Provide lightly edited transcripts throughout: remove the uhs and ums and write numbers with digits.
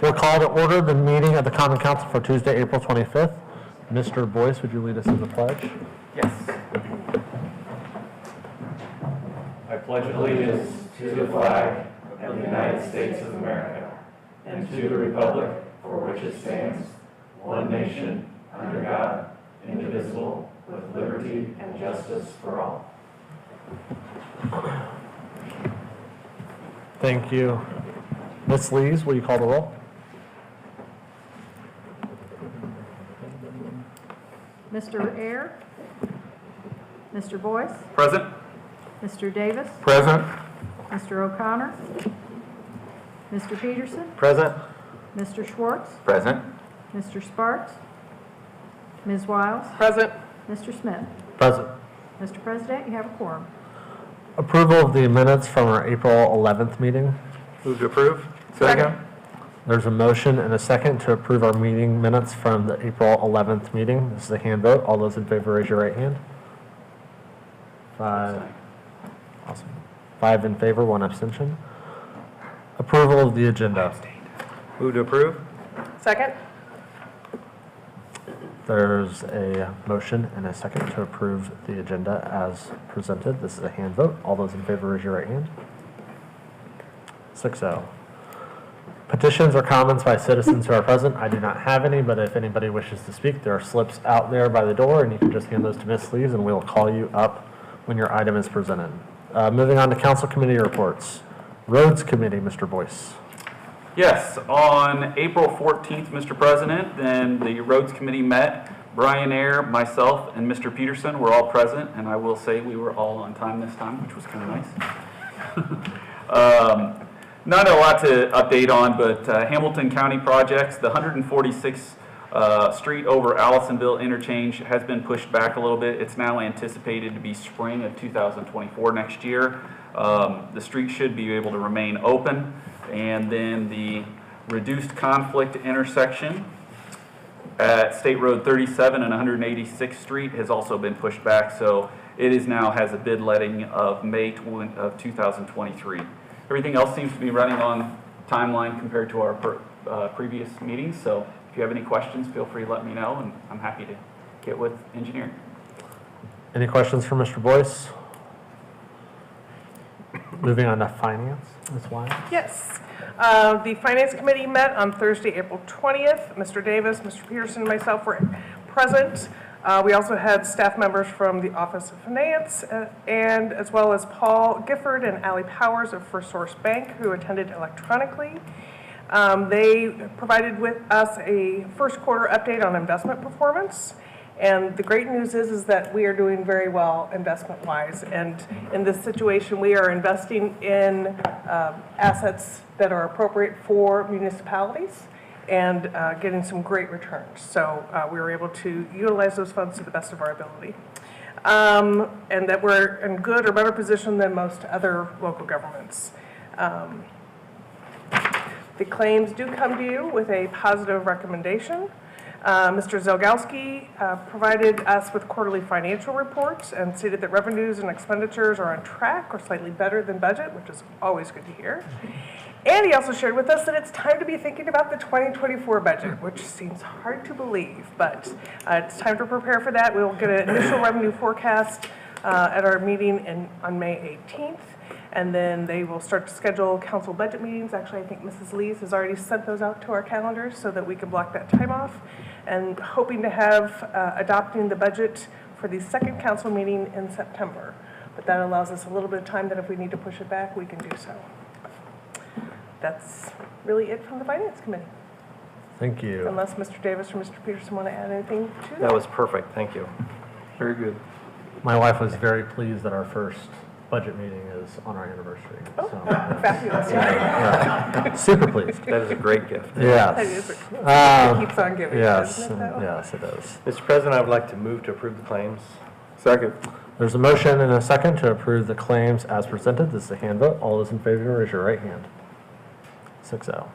We'll call to order the meeting of the Common Council for Tuesday, April 25th. Mr. Boyce, would you lead us in the pledge? Yes. I pledge allegiance to the flag of the United States of America and to the republic for which it stands, one nation, under God, indivisible, with liberty and justice for all. Thank you. Ms. Lees, will you call the roll? Mr. Ayer? Mr. Boyce? Present. Mr. Davis? Present. Mr. O'Connor? Mr. Peterson? Present. Mr. Schwartz? Present. Mr. Sparks? Ms. Wiles? Present. Mr. Smith? Present. Mr. President, you have a quorum. Approval of the minutes from our April 11th meeting. Move to approve. Second. There's a motion and a second to approve our meeting minutes from the April 11th meeting. This is a hand vote. All those in favor, raise your right hand. 5. Awesome. 5 in favor, 1 abstention. Approval of the agenda. Move to approve. Second. There's a motion and a second to approve the agenda as presented. This is a hand vote. All those in favor, raise your right hand. 6-0. Petitions or comments by citizens who are present. I do not have any, but if anybody wishes to speak, there are slips out there by the door, and you can just hand those to Ms. Lees, and we will call you up when your item is presented. Moving on to council committee reports. Roads Committee, Mr. Boyce. Yes, on April 14th, Mr. President, then the Roads Committee met. Brian Ayer, myself, and Mr. Peterson were all present, and I will say we were all on time this time, which was kind of nice. Not a lot to update on, but Hamilton County projects, the 146th Street over Allisonville interchange has been pushed back a little bit. It's now anticipated to be spring of 2024 next year. The street should be able to remain open. And then the reduced conflict intersection at State Road 37 and 186th Street has also been pushed back. So it is now has a bid letting of May of 2023. Everything else seems to be running on timeline compared to our previous meetings. So if you have any questions, feel free to let me know, and I'm happy to get with engineering. Any questions for Mr. Boyce? Moving on to finance, Ms. Wyatt. Yes. The Finance Committee met on Thursday, April 20th. Mr. Davis, Mr. Peterson, and myself were present. We also had staff members from the Office of Finance and as well as Paul Gifford and Allie Powers of First Source Bank, who attended electronically. They provided with us a first quarter update on investment performance. And the great news is that we are doing very well investment-wise. And in this situation, we are investing in assets that are appropriate for municipalities and getting some great returns. So we were able to utilize those funds to the best of our ability. And that we're in good or better position than most other local governments. The claims do come to you with a positive recommendation. Mr. Zelgowski provided us with quarterly financial reports and stated that revenues and expenditures are on track or slightly better than budget, which is always good to hear. And he also shared with us that it's time to be thinking about the 2024 budget, which seems hard to believe, but it's time to prepare for that. We will get an initial revenue forecast at our meeting on May 18th. And then they will start to schedule council budget meetings. Actually, I think Mrs. Lees has already sent those out to our calendars so that we can block that time off. And hoping to have adopting the budget for the second council meeting in September. But that allows us a little bit of time that if we need to push it back, we can do so. That's really it from the Finance Committee. Thank you. Unless Mr. Davis or Mr. Peterson want to add anything to that. That was perfect. Thank you. Very good. My wife was very pleased that our first budget meeting is on our anniversary. Oh, So, fabulous. yeah, super pleased. That is a great gift. That Yes. is, it keeps on giving, Yes, doesn't it, though? yes, it does. Mr. President, I would like to move to approve the claims. Second. There's a motion and a second to approve the claims as presented. This is a hand vote. All those in favor, raise your right hand. 6-0.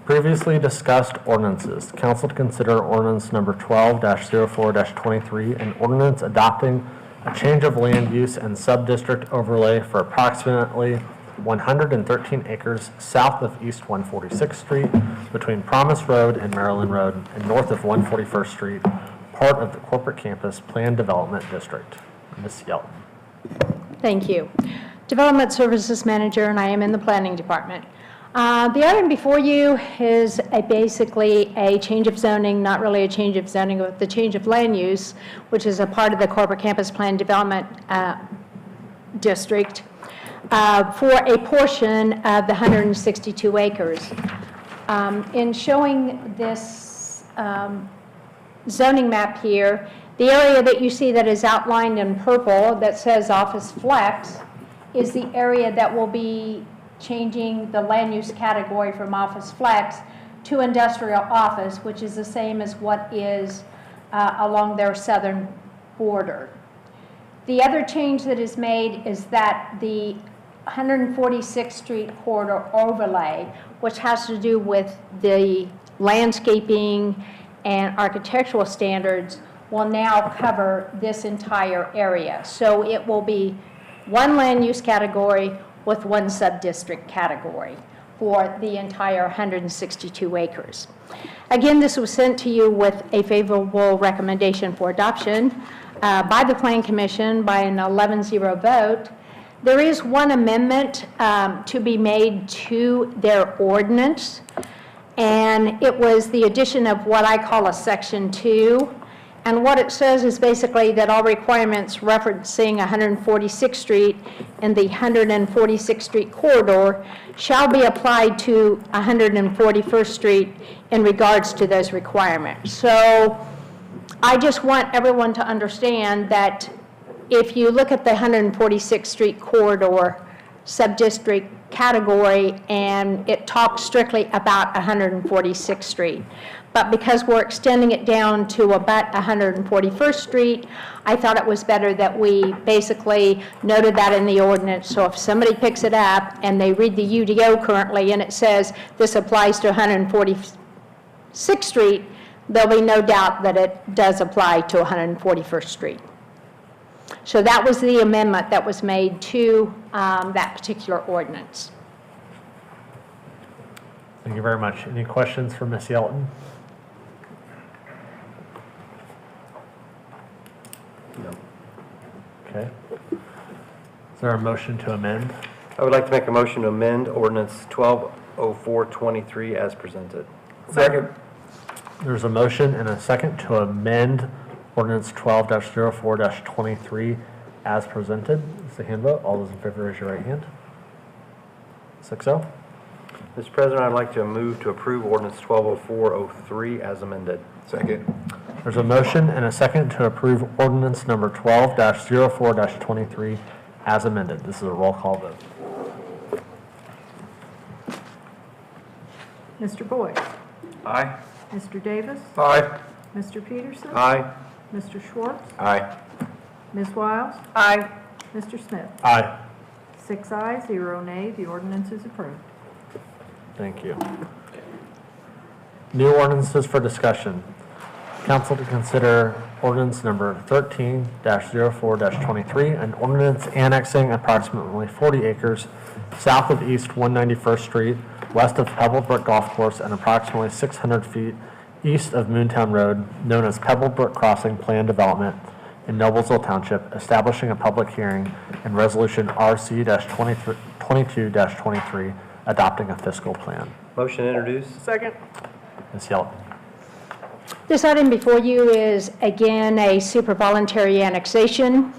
Previously discussed ordinances. Council to consider ordinance number 12-04-23, an ordinance adopting a change of land use and sub-district overlay for approximately 113 acres south of East 146th Street, between Promise Road and Maryland Road, and north of 141st Street, part of the Corporate Campus Plan Development District. Ms. Yelton. Thank you. Development Services Manager, and I am in the Planning Department. The item before you is basically a change of zoning, not really a change of zoning, but the change of land use, which is a part of the Corporate Campus Plan Development District for a portion of the 162 acres. In showing this zoning map here, the area that you see that is outlined in purple that says Office Flex is the area that will be changing the land use category from Office Flex to Industrial Office, which is the same as what is along their southern border. The other change that is made is that the 146th Street corridor overlay, which has to do with the landscaping and architectural standards, will now cover this entire area. So it will be one land use category with one sub-district category for the entire 162 acres. Again, this was sent to you with a favorable recommendation for adoption by the Plan Commission by an 11-0 vote. There is one amendment to be made to their ordinance, and it was the addition of what I call a Section 2. And what it says is basically that all requirements referencing 146th Street and the 146th Street corridor shall be applied to 141st Street in regards to those requirements. So I just want everyone to understand that if you look at the 146th Street corridor sub-district category, and it talks strictly about 146th Street. But because we're extending it down to about 141st Street, I thought it was better that we basically noted that in the ordinance. So if somebody picks it up and they read the UDO currently and it says this applies to 146th Street, there'll be no doubt that it does apply to 141st Street. So that was the amendment that was made to that particular ordinance. Thank you very much. Any questions for Ms. Yelton? No. Okay. Is there a motion to amend? I would like to make a motion to amend ordinance 120423 as presented. Second. There's a motion and a second to amend ordinance 12-04-23 as presented. It's the hand vote. All those in favor, raise your right hand. 6-0. Mr. President, I'd like to move to approve ordinance 120403 as amended. Second. There's a motion and a second to approve ordinance number 12-04-23 as amended. This is a roll call vote. Mr. Boyd? Aye. Mr. Davis? Aye. Mr. Peterson? Aye. Mr. Schwartz? Aye. Ms. Wiles? Aye. Mr. Smith? Aye. 6 ayes, 0 nay. The ordinance is approved. Thank you. New ordinances for discussion. Council to consider ordinance number 13-04-23, an ordinance annexing approximately 40 acres south of East 191st Street, west of Pebblebrook Golf Course, and approximately 600 feet east of Moontown Road, known as Pebblebrook Crossing Plan Development in Noblesville Township, establishing a public hearing, and resolution RC-22-23, adopting a fiscal plan. Motion introduced. Second. Ms. Yelton. This item before you is, again, a super voluntary annexation.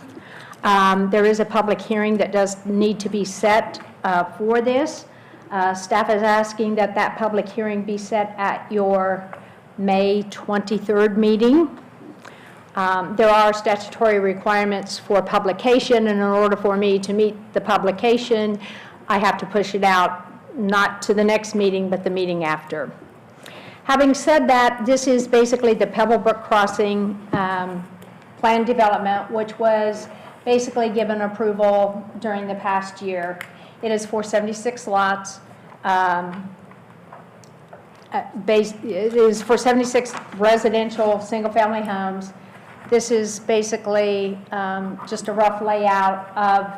There is a public hearing that does need to be set for this. Staff is asking that that public hearing be set at your May 23rd meeting. There are statutory requirements for publication, and in order for me to meet the publication, I have to push it out, not to the next meeting, but the meeting after. Having said that, this is basically the Pebblebrook Crossing plan development, which was basically given approval during the past year. It is for 76 lots. It is for 76 residential single-family homes. This is basically just a rough layout of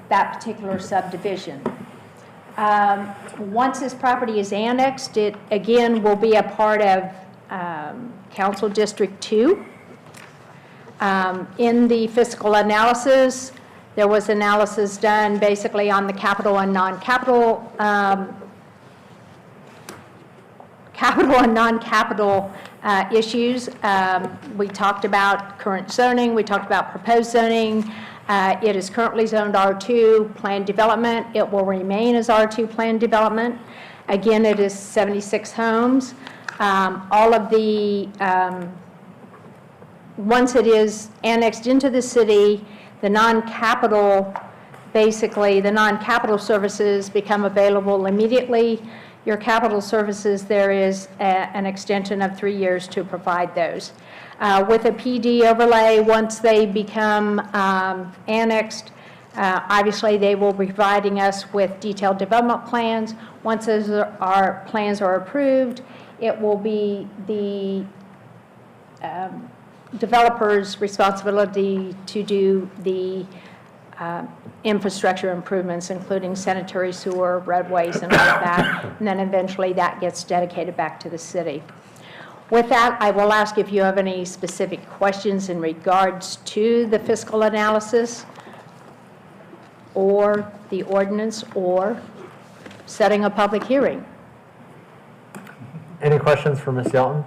that particular subdivision. Once this property is annexed, it again will be a part of Council District 2. In the fiscal analysis, there was analysis done basically on the capital and non-capital issues. We talked about current zoning, we talked about proposed zoning. It is currently zoned R2 planned development. It will remain as R2 planned development. Again, it is 76 homes. All of the, once it is annexed into the city, the non-capital, basically the non-capital services become available immediately. Your capital services, there is an extension of 3 years to provide those. With a PD overlay, once they become annexed, obviously they will be providing us with detailed development plans. Once those plans are approved, it will be the developer's responsibility to do the infrastructure improvements, including sanitary sewer, roadways, and all of that. And then eventually that gets dedicated back to the city. With that, I will ask if you have any specific questions in regards to the fiscal analysis or the ordinance or setting a public hearing. Any questions for Ms. Yelton?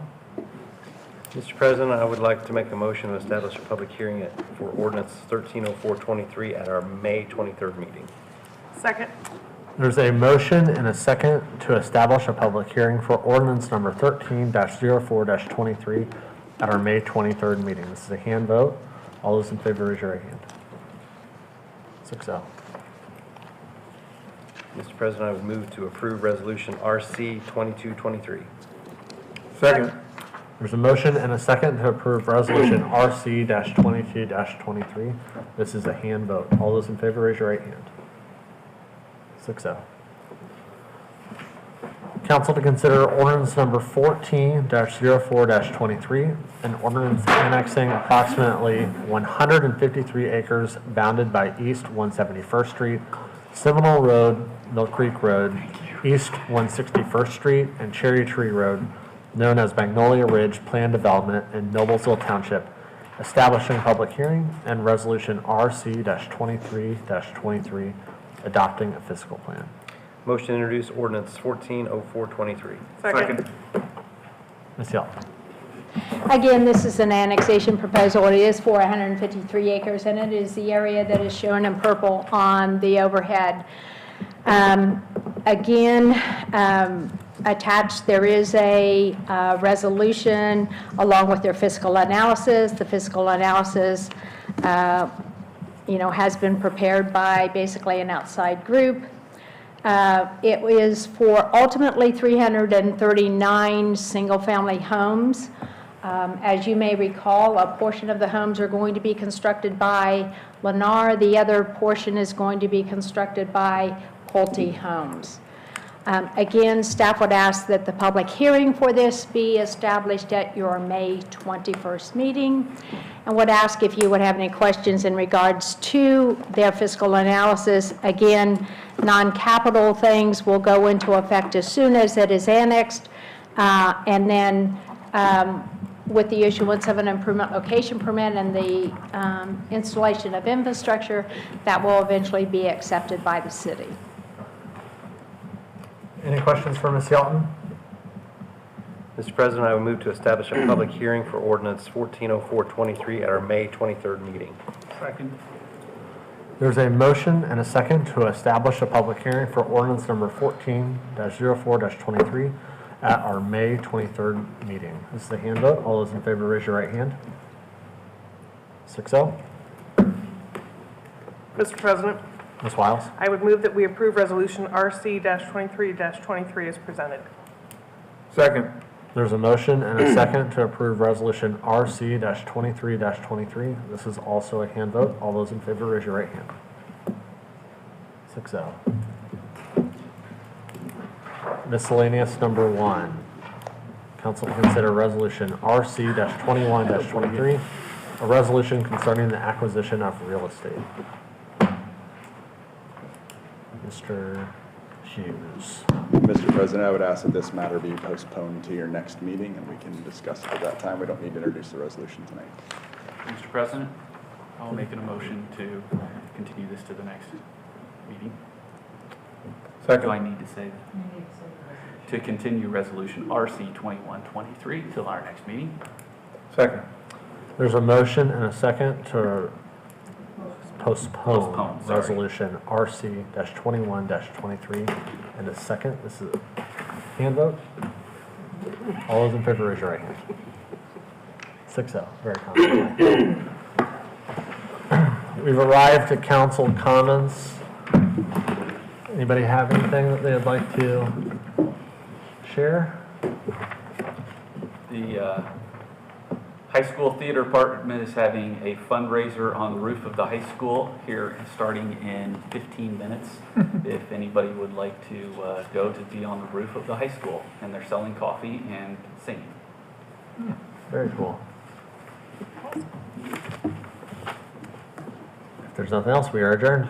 Mr. President, I would like to make a motion to establish a public hearing for ordinance 130423 at our May 23rd meeting. Second. There's a motion and a second to establish a public hearing for ordinance number 13-04-23 at our May 23rd meeting. This is a hand vote. All those in favor, raise your right hand. 6-0. Mr. President, I would move to approve resolution RC 2223. Second. There's a motion and a second to approve resolution RC-22-23. This is a hand vote. All those in favor, raise your right hand. 6-0. Council to consider ordinance number 14-04-23, an ordinance annexing approximately 153 acres bounded by East 171st Street, Seminole Road, Mill Creek Road, East 161st Street, and Cherry Tree Road, known as Magnolia Ridge Plan Development in Noblesville Township, establishing a public hearing, and resolution RC-23-23, adopting a fiscal plan. Motion to introduce ordinance 140423. Second. Ms. Yelton. Again, this is an annexation proposal. It is for 153 acres, and it is the area that is shown in purple on the overhead. Attached, there is a resolution along with their fiscal analysis. The fiscal analysis, has been prepared by basically an outside group. It is for ultimately 339 single-family homes. As you may recall, a portion of the homes are going to be constructed by Lennar. The other portion is going to be constructed by Pulte Homes. Again, staff would ask that the public hearing for this be established at your May 21st meeting, and would ask if you would have any questions in regards to their fiscal analysis. Again, non-capital things will go into effect as soon as it is annexed, and then with the issuance of an improvement location permit and the installation of infrastructure, that will eventually be accepted by the city. Any questions for Ms. Yelton? Mr. President, I would move to establish a public hearing for ordinance 140423 at our May 23rd meeting. Second. There's a motion and a second to establish a public hearing for ordinance number 14-04-23 at our May 23rd meeting. This is a hand vote. All those in favor, raise your right hand. 6-0. Mr. President, Ms. Wiles. I would move that we approve resolution RC-23-23 as presented. Second. There's a motion and a second to approve resolution RC-23-23. This is also a hand vote. All those in favor, raise your right hand. 6-0. Miscellaneous number 1. Council to consider resolution RC-21-23, a resolution concerning the acquisition of real estate. Mr. Hughes. Mr. President, I would ask that this matter be postponed to your next meeting, and we can discuss it at that time. We don't need to introduce the resolution tonight. Mr. President, I'll make a motion to continue this to the next meeting. Do I need to say that? To continue resolution RC 2123 till our next meeting. Second. There's a motion and a second to postpone Postpone, sorry. resolution RC-21-23 and a second. This is a hand vote. All those in favor, raise your right hand. 6-0, very common. We've arrived at council comments. Anybody have anything that they'd like to share? The high school theater department is having a fundraiser on the roof of the high school here, starting in 15 minutes. If anybody would like to go to be on the roof of the high school, and they're selling coffee and singing. Very cool. If there's nothing else, we are adjourned.